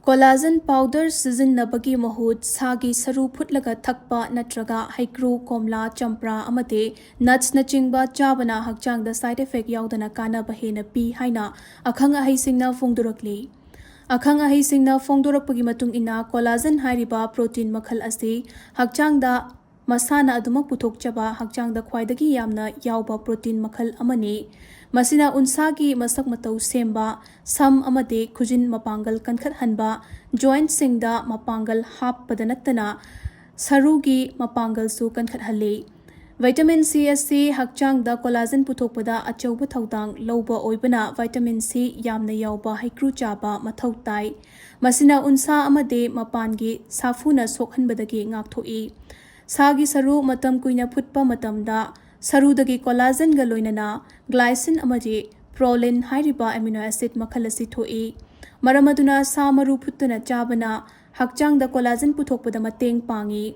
Collagen powder sizinabagi mahut sagi saru phutlaga thakpa natraga haikru komla champra amate nuts na chingba chabana hakchang da side effect yaudana kana bahena pi haina akhang ahai singna fongdurakli akhang ahai singna fongdurakpagi matung ina collagen hairiba protein makhal ase hakchang da masana adumak puthokchaba hakchang da khwaidagi yamna yauba protein makhal amani masina unsagi masak matau semba sam amade khujin mapangal kankhat hanba joint singda mapangal hap padanatana sarugi mapangal su kankhat halle vitamin C ase hakchang da collagen puthokpada achauba thaudang loba oibana vitamin C yamna yauba haikru chaba mathau tai masina unsa amade mapangi safuna sokhanbadagi ngakthoi sagi saru matam kuina phutpa matamda sarudagi collagen ga loinana glycine amaji proline hairiba amino acid makhalasi thoi maramaduna samaru phutuna chabana hakchang da collagen puthokpada mateng pangi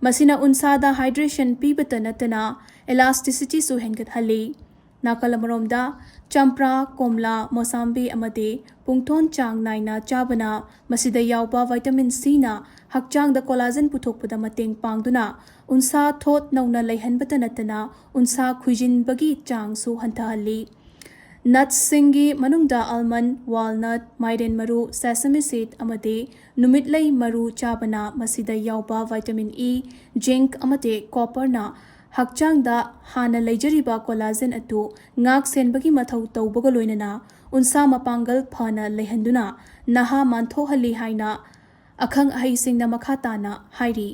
masina unsada hydration pibata natana elasticity su hengat hali nakalamromda champra komla mosambi amade pungthon chang naina chabana masida yauba vitamin C na hakchang da collagen puthokpada mateng pangduna unsa thot nauna leihanbata natana unsa khujin bagi chang su hantahali nuts singi manungda almond walnut maiden maru sesame seed amade numitlei maru chabana masida yauba vitamin E zinc amade copper na hakchang da hana leijariba collagen atu ngak senbagi mathau tawbaga loinana unsa mapangal phana leihanduna naha mantho hali haina akhang ahai singna makha tana hairi